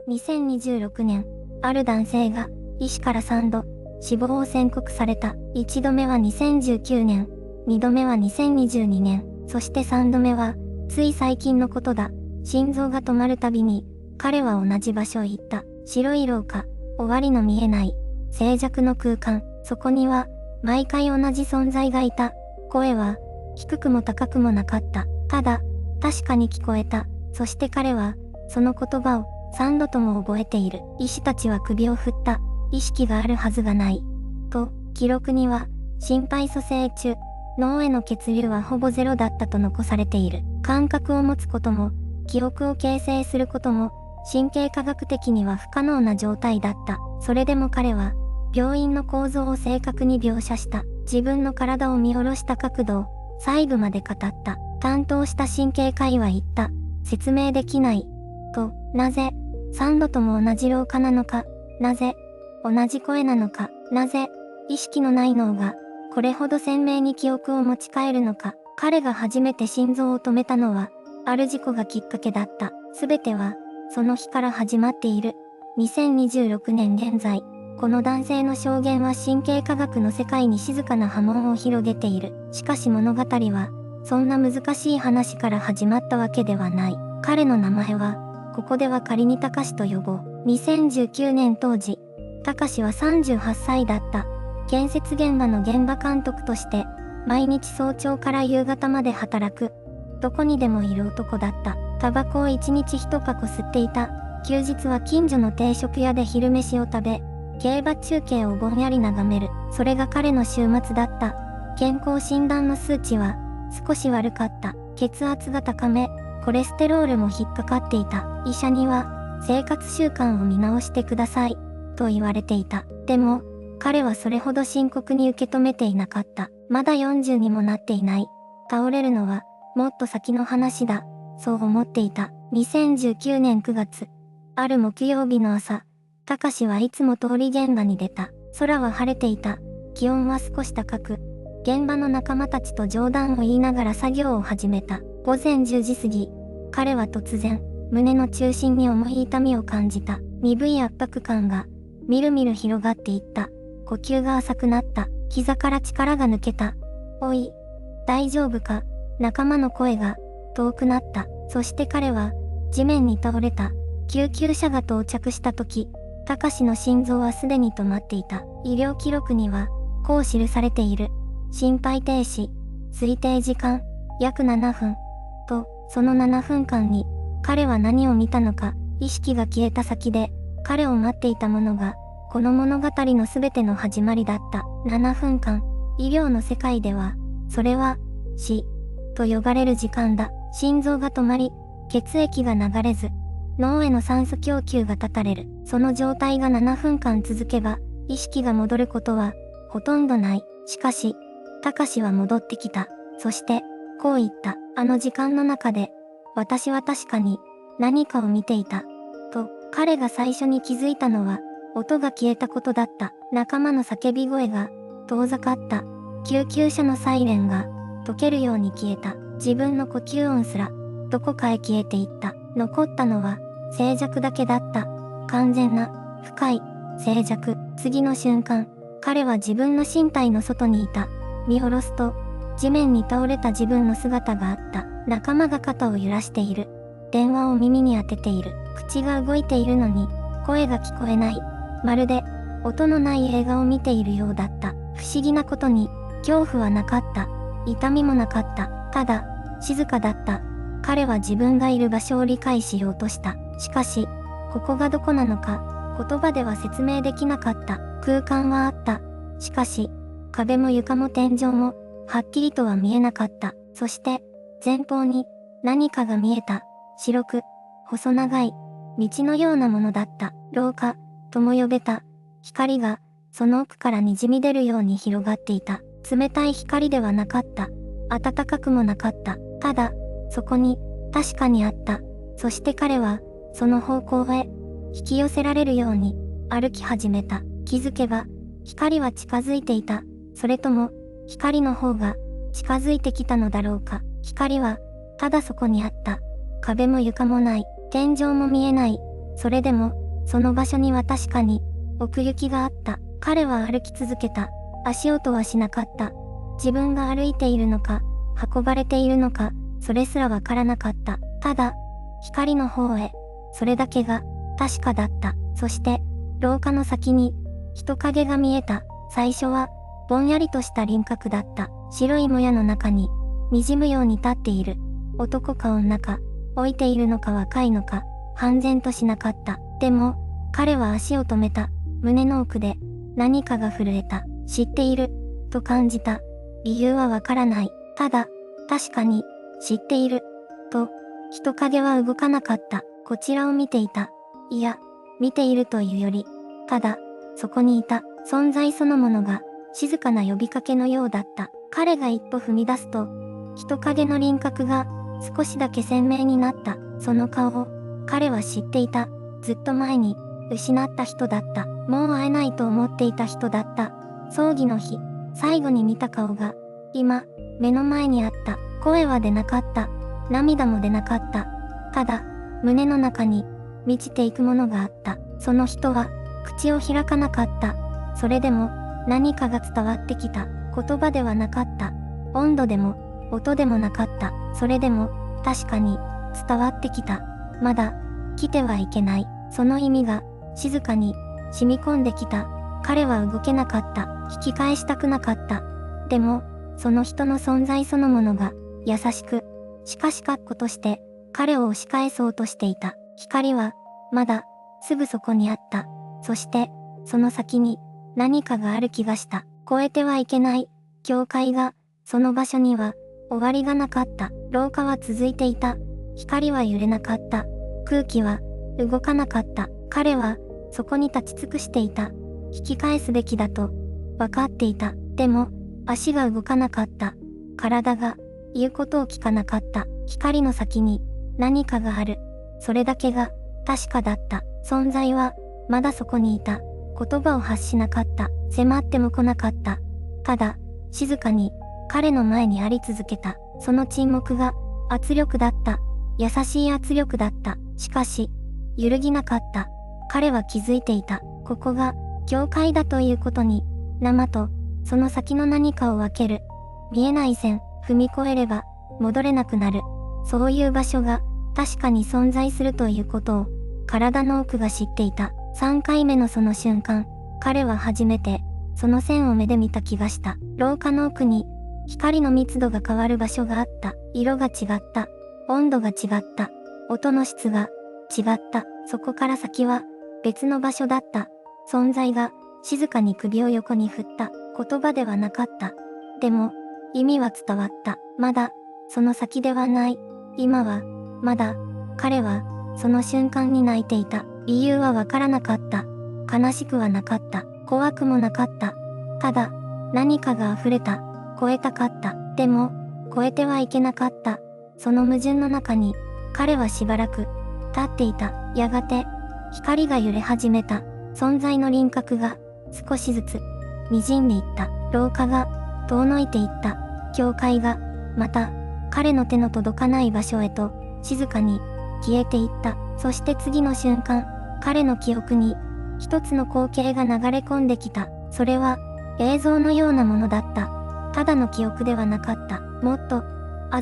2026年、ある男性が医師から3度死亡を宣告された。1度目は2019年、2度目は2022年、そして3度目はつい最近のことだ。心臓が止まるたびに彼は同じ場所へ行った。白い廊下、終わりの見えない静寂の空間。そこには毎回同じ存在がいた。声は低くも高くもなかった。ただ確かに聞こえた。そして彼はその言葉を3度とも覚えている。医師たちは首を振った。意識があるはずがない。と、記録には心肺蘇生中、脳への血流はほぼゼロだったと残されている。感覚を持つことも、記憶を形成することも、神経科学的には不可能な状態だった。それでも彼は、病院の構造を正確に描写した。自分の体を見下ろした角度を細部まで語った。担当した神経科医は言った。説明できない。と、なぜ、3度とも同じ廊下なのか、なぜ、同じ声なのか、なぜ、意識のない脳が、これほど鮮明に記憶を持ち帰るのか。彼が初めて心臓を止めたのは、ある事故がきっかけだった。すべては、その日から始まっている。2026年現在、この男性の証言は神経科学の世界に静かな波紋を広げている。しかし物語は、そんな難しい話から始まったわけではない。彼の名前は、ここでは仮に高志と呼ぼう。2019年当時、高志は38歳だった。建設現場の現場監督として、毎日早朝から夕方まで働く。どこにでもいる男だった。タバコを1日1箱吸っていた。休日は近所の定食屋で昼飯を食べ、競馬中継をぼんやり眺める。それが彼の週末だった。健康診断の数値は少し悪かった。血圧が高め、コレステロールも引っかかっていた。医者には生活習慣を見直してくださいと言われていた。でも彼はそれほど深刻に受け止めていなかった。まだ40にもなっていない。倒れるのはもっと先の話だ。そう思っていた。2019年9月、ある木曜日の朝、高志はいつも通り現場に出た。空は晴れていた。気温は少し高く、現場の仲間たちと冗談を言いながら作業を始めた。午前10時過ぎ、彼は突然、胸の中心に重い痛みを感じた。鈍い圧迫感が、みるみる広がっていった。呼吸が浅くなった。膝から力が抜けた。おい、大丈夫か？仲間の声が遠くなった。そして彼は地面に倒れた。救急車が到着した時、高志の心臓はすでに止まっていた。医療記録にはこう記されている。心肺停止、推定時間、約7分。と、その7分間に彼は何を見たのか。意識が消えた先で彼を待っていたものが、この物語のすべての始まりだった。7分間、医療の世界では、それは、死、と呼ばれる時間だ。心臓が止まり、血液が流れず、脳への酸素供給が断たれる。その状態が7分間続けば、意識が戻ることは、ほとんどない。しかし、高志は戻ってきた。そして、こう言った。あの時間の中で、私は確かに、何かを見ていた。と、彼が最初に気づいたのは、音が消えたことだった。仲間の叫び声が遠ざかった。救急車のサイレンが溶けるように消えた。自分の呼吸音すらどこかへ消えていった。残ったのは静寂だけだった。完全な深い静寂。次の瞬間、彼は自分の身体の外にいた。見下ろすと地面に倒れた自分の姿があった。仲間が肩を揺らしている。電話を耳に当てている。口が動いているのに声が聞こえない。まるで音のない映画を見ているようだった。不思議なことに恐怖はなかった。痛みもなかった。ただ静かだった。彼は自分がいる場所を理解しようとした。しかしここがどこなのか言葉では説明できなかった。空間はあった。しかし壁も床も天井もはっきりとは見えなかった。そして前方に何かが見えた。白く細長い道のようなものだった。廊下とも呼べた。光がその奥からにじみ出るように広がっていた。冷たい光ではなかった。暖かくもなかった。ただそこに確かにあった。そして彼はその方向へ引き寄せられるように歩き始めた。気づけば光は近づいていた。それとも光の方が近づいてきたのだろうか。光はただそこにあった。壁も床もない。天井も見えない。それでも、その場所には確かに、奥行きがあった。彼は歩き続けた。足音はしなかった。自分が歩いているのか、運ばれているのか、それすらわからなかった。ただ、光の方へ、それだけが、確かだった。そして、廊下の先に、人影が見えた。最初は、ぼんやりとした輪郭だった。白いもやの中に、滲むように立っている。男か女か、置いているのか若いのか、判然としなかった。でも、彼は足を止めた。胸の奥で、何かが震えた。知っている、と感じた。理由はわからない。ただ、確かに、知っている、と、人影は動かなかった。こちらを見ていた。いや、見ているというより、ただ、そこにいた。存在そのものが、静かな呼びかけのようだった。彼が一歩踏み出すと、人影の輪郭が、少しだけ鮮明になった。その顔を、彼は知っていた。ずっと前に、失った人だった。もう会えないと思っていた人だった。葬儀の日、最後に見た顔が、今、目の前にあった。声は出なかった。涙も出なかった。ただ、胸の中に、満ちていくものがあった。その人は、口を開かなかった。それでも、何かが伝わってきた。言葉ではなかった。温度でも、音でもなかった。それでも、確かに、伝わってきた。まだ、来てはいけない。その意味が、静かに、染み込んできた。彼は動けなかった。引き返したくなかった。でも、その人の存在そのものが、優しく、しかし確固として、彼を押し返そうとしていた。光は、まだ、すぐそこにあった。そして、その先に、何かがある気がした。越えてはいけない、境界が、その場所には、終わりがなかった。廊下は続いていた。光は揺れなかった。空気は、動かなかった。彼は、そこに立ち尽くしていた。引き返すべきだと、分かっていた。でも、足が動かなかった。体が、言うことを聞かなかった。光の先に、何かがある。それだけが、確かだった。存在は、まだそこにいた。言葉を発しなかった。迫っても来なかった。ただ、静かに、彼の前にあり続けた。その沈黙が、圧力だった。優しい圧力だった。しかし、揺るぎなかった。彼は気づいていた。ここが、境界だということに、生と、その先の何かを分ける。見えない線、踏み越えれば、戻れなくなる。そういう場所が、確かに存在するということを、体の奥が知っていた。3回目のその瞬間、彼は初めて、その線を目で見た気がした。廊下の奥に、光の密度が変わる場所があった。色が違った。温度が違った。音の質が、違った。そこから先は、別の場所だった。存在が、静かに首を横に振った。言葉ではなかった。でも、意味は伝わった。まだ、その先ではない。今は、まだ、彼は、その瞬間に泣いていた。理由はわからなかった。悲しくはなかった。怖くもなかった。ただ、何かが溢れた。超えたかった。でも、超えてはいけなかった。その矛盾の中に、彼はしばらく、立っていた。やがて、光が揺れ始めた。存在の輪郭が、少しずつ、滲んでいった。廊下が、遠のいていった。境界が、また、彼の手の届かない場所へと、静かに、消えていった。そして次の瞬間、彼の記憶に、一つの光景が流れ込んできた。それは、映像のようなものだった。ただの記憶ではなかった。もっと、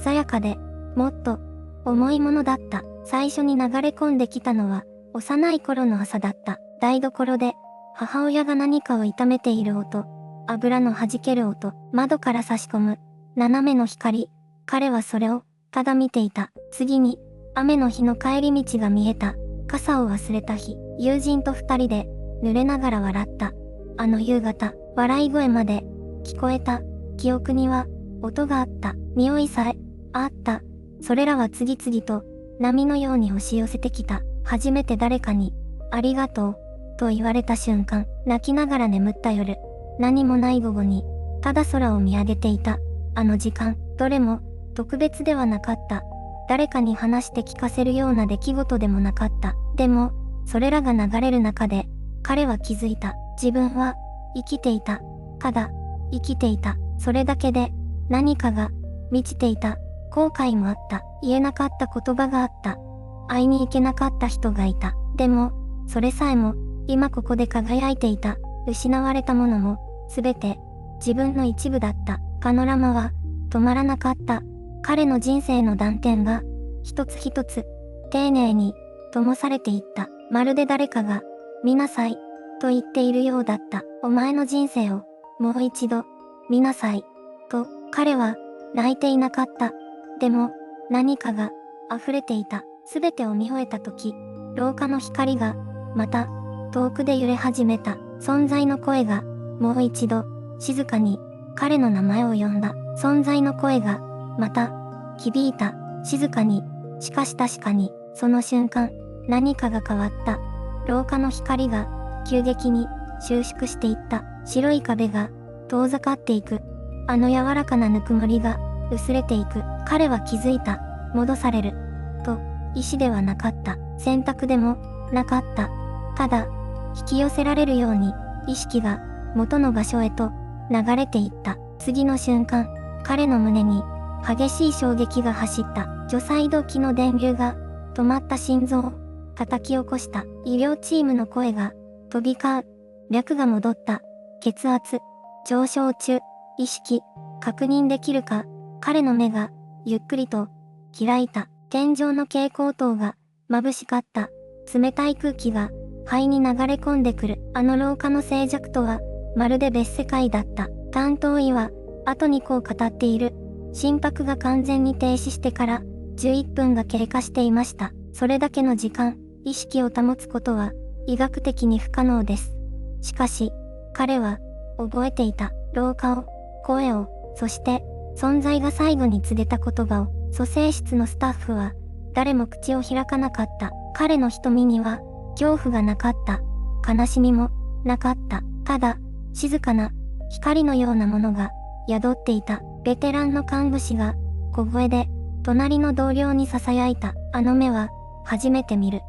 鮮やかで、もっと、重いものだった。最初に流れ込んできたのは、幼い頃の朝だった。台所で、母親が何かを炒めている音、油の弾ける音、窓から差し込む、斜めの光。彼はそれを、ただ見ていた。次に、雨の日の帰り道が見えた。傘を忘れた日、友人と二人で、濡れながら笑った。あの夕方、笑い声まで、聞こえた。記憶には、音があった。匂いさえ、あった。それらは次々と、波のように押し寄せてきた。初めて誰かに、ありがとう、と言われた瞬間、泣きながら眠った夜、何もない午後に、ただ空を見上げていた。あの時間、どれも、特別ではなかった。誰かに話して聞かせるような出来事でもなかった。でも、それらが流れる中で、彼は気づいた。自分は、生きていた。ただ、生きていた。それだけで、何かが、満ちていた。後悔もあった。言えなかった言葉があった。会いに行けなかった人がいた。でも、それさえも、今ここで輝いていた、失われたものも、すべて、自分の一部だった。パノラマは、止まらなかった。彼の人生の断片が、一つ一つ、丁寧に、灯されていった。まるで誰かが、見なさい、と言っているようだった。お前の人生を、もう一度、見なさい、と、彼は、泣いていなかった。でも、何かが、溢れていた。すべてを見終えたとき、廊下の光が、また、遠くで揺れ始めた。存在の声が、もう一度、静かに、彼の名前を呼んだ。存在の声が、また、響いた。静かに、しかし確かに、その瞬間、何かが変わった。廊下の光が、急激に、収縮していった。白い壁が、遠ざかっていく。あの柔らかなぬくもりが、薄れていく。彼は気づいた。戻される。と、意志ではなかった。選択でも、なかった。ただ、引き寄せられるように、意識が、元の場所へと、流れていった。次の瞬間、彼の胸に、激しい衝撃が走った。除細動器の電流が、止まった心臓を、叩き起こした。医療チームの声が、飛び交う。脈が戻った。血圧、上昇中。意識、確認できるか。彼の目が、ゆっくりと、開いた。天井の蛍光灯が、眩しかった。冷たい空気が、肺に流れ込んでくる。あの廊下の静寂とは、まるで別世界だった。担当医は、後にこう語っている。心拍が完全に停止してから、11分が経過していました。それだけの時間、意識を保つことは、医学的に不可能です。しかし、彼は、覚えていた。廊下を、声を、そして、存在が最後に告げた言葉を、蘇生室のスタッフは、誰も口を開かなかった。彼の瞳には、恐怖がなかった。悲しみも、なかった。ただ、静かな、光のようなものが、宿っていた。ベテランの看護師が、小声で、隣の同僚に囁いた。あの目は、初めて見る。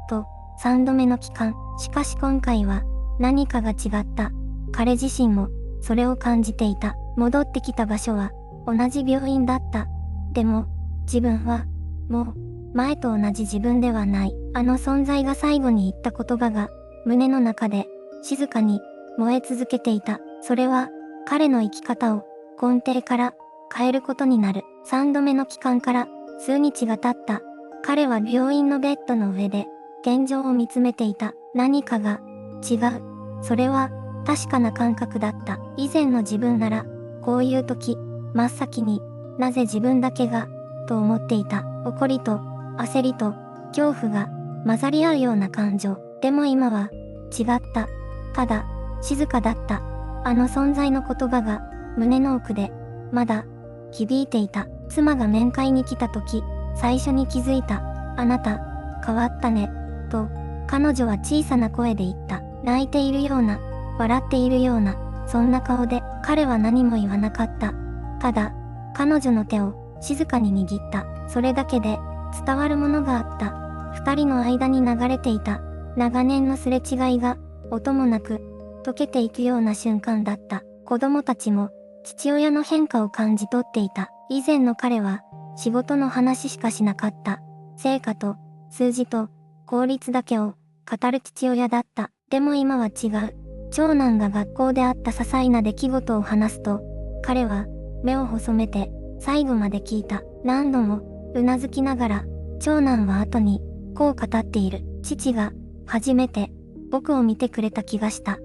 と、3度目の帰還。しかし今回は、何かが違った。彼自身も、それを感じていた。戻ってきた場所は、同じ病院だった。でも、自分は、もう、前と同じ自分ではない。あの存在が最後に言った言葉が、胸の中で、静かに、燃え続けていた。それは、彼の生き方を、根底から、変えることになる。3度目の帰還から、数日が経った。彼は病院のベッドの上で、天井を見つめていた。何かが、違う。それは、確かな感覚だった。以前の自分なら、こういう時、真っ先に、なぜ自分だけが、と思っていた。怒りと、焦りと、恐怖が、混ざり合うような感情。でも今は、違った。ただ、静かだった。あの存在の言葉が、胸の奥で、まだ、響いていた。妻が面会に来た時、最初に気づいた。あなた、変わったね、と、彼女は小さな声で言った。泣いているような、笑っているような、そんな顔で、彼は何も言わなかった。ただ、彼女の手を、静かに握った。それだけで、伝わるものがあった。二人の間に流れていた、長年のすれ違いが、音もなく、溶けていくような瞬間だった。子供たちも、父親の変化を感じ取っていた。以前の彼は、仕事の話しかしなかった。成果と、数字と、効率だけを、語る父親だった。でも今は違う。長男が学校であった些細な出来事を話すと、彼は、目を細めて、最後まで聞いた。何度も、うなずきながら、長男は後に、こう語っている。父が、初めて、僕を見てくれた気がした。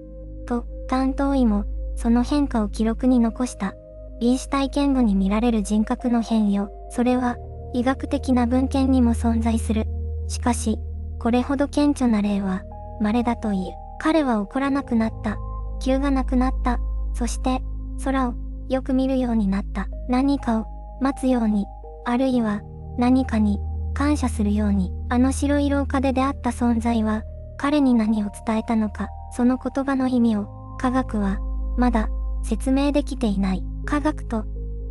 と、担当医も、その変化を記録に残した。臨死体験後に見られる人格の変容。それは、医学的な文献にも存在する。しかし、これほど顕著な例は、稀だという。彼は怒らなくなった。急がなくなった。そして、空を、よく見るようになった。何かを、待つように、あるいは、何かに、感謝するように。あの白い廊下で出会った存在は、彼に何を伝えたのか。その言葉の意味を、科学は、まだ、説明できていない。科学と、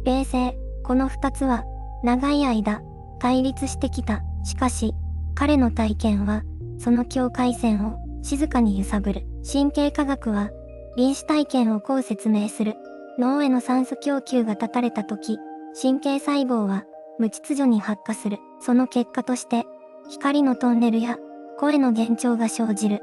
霊性、この二つは、長い間、対立してきた。しかし、彼の体験は、その境界線を、静かに揺さぶる。神経科学は、臨死体験をこう説明する。脳への酸素供給が断たれたとき、神経細胞は、無秩序に発火する。その結果として、光のトンネルや、声の幻聴が生じる。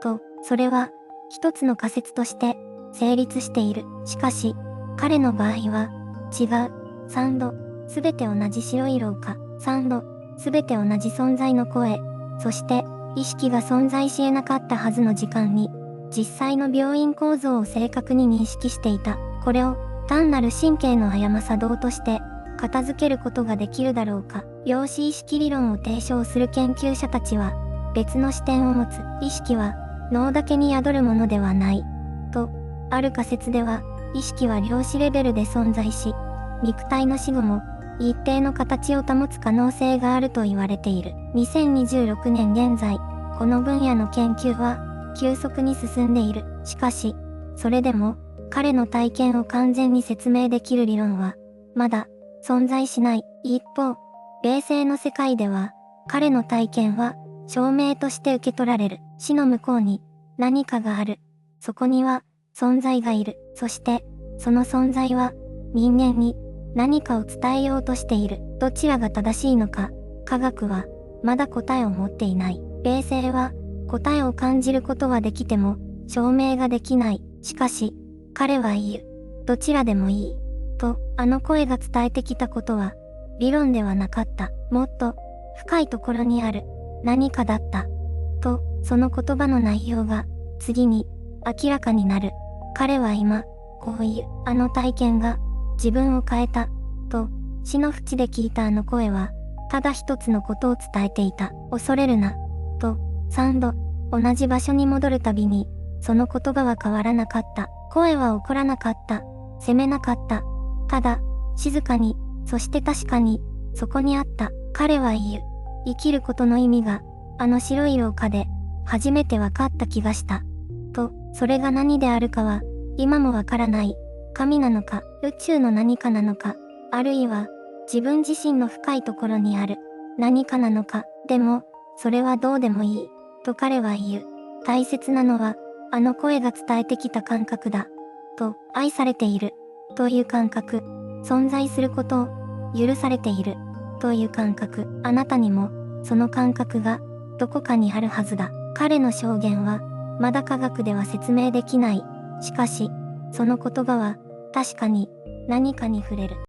と、それは、一つの仮説として成立している。しかし、彼の場合は、違う。3度、すべて同じ白い廊下。3度、すべて同じ存在の声。そして、意識が存在し得なかったはずの時間に、実際の病院構造を正確に認識していた。これを、単なる神経の誤作動として、片付けることができるだろうか。量子意識理論を提唱する研究者たちは、別の視点を持つ。意識は、脳だけに宿るものではない。と、ある仮説では、意識は量子レベルで存在し、肉体の死後も、一定の形を保つ可能性があると言われている。2026年現在、この分野の研究は、急速に進んでいる。しかし、それでも、彼の体験を完全に説明できる理論は、まだ、存在しない。一方、霊性の世界では、彼の体験は、証明として受け取られる。死の向こうに、何かがある。そこには、存在がいる。そして、その存在は、人間に、何かを伝えようとしている。どちらが正しいのか、科学は、まだ答えを持っていない。霊性は、答えを感じることはできても、証明ができない。しかし、彼は言う。どちらでもいい。と、あの声が伝えてきたことは、理論ではなかった。もっと、深いところにある、何かだった。と、その言葉の内容が、次に、明らかになる。彼は今、こういう、あの体験が、自分を変えた。と、死の淵で聞いたあの声は、ただ一つのことを伝えていた。恐れるな。と、3度、同じ場所に戻るたびに、その言葉は変わらなかった。声は怒らなかった。責めなかった。ただ、静かに、そして確かに、そこにあった。彼は言う。生きることの意味が、あの白い廊下で、初めて分かった気がした。と、それが何であるかは、今もわからない。神なのか、宇宙の何かなのか、あるいは、自分自身の深いところにある、何かなのか。でも、それはどうでもいい。と彼は言う。大切なのは、あの声が伝えてきた感覚だ。と、愛されている。という感覚。存在することを、許されている。という感覚。あなたにも、その感覚が、どこかにあるはずだ。彼の証言は、まだ科学では説明できない。しかし、その言葉は、確かに、何かに触れる。